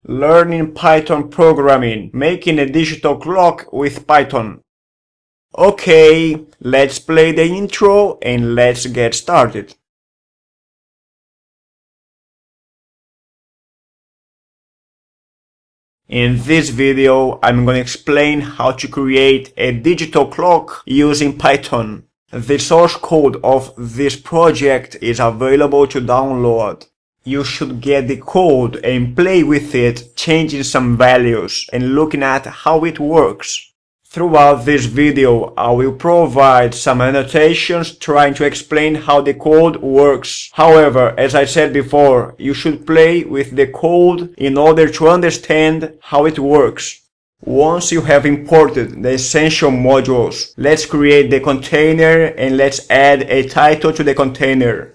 Learning Python programming, making a digital clock with Python. Okay, let's play the intro and let's get started. In this video, I'm going to explain how to create a digital clock using Python. The source code of this project is available to download. You should get the code and play with it, changing some values and looking at how it works. Throughout this video, I will provide some annotations trying to explain how the code works. However, as I said before, you should play with the code in order to understand how it works. Once you have imported the essential modules, let's create the container and let's add a title to the container.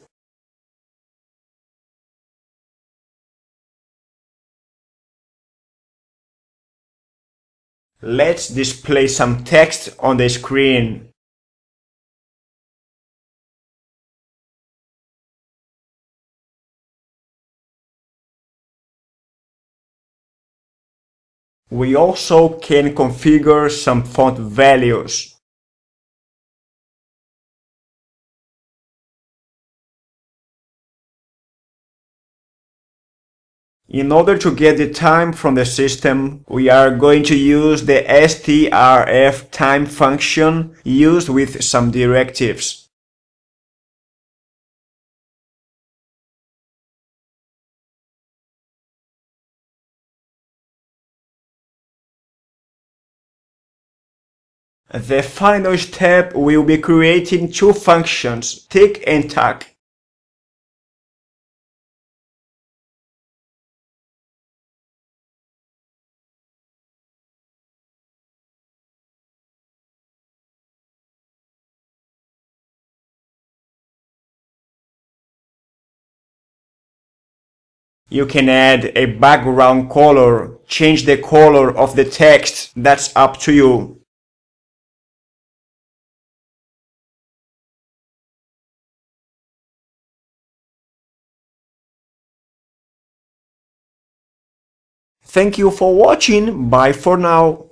Let's display some text on the screen. We also can configure some font values. In order to get the time from the system, we are going to use the strftime function used with some directives. The final step will be creating two functions, tick and tack. You can add a background color, change the color of the text, that's up to you. Thank you for watching, bye for now.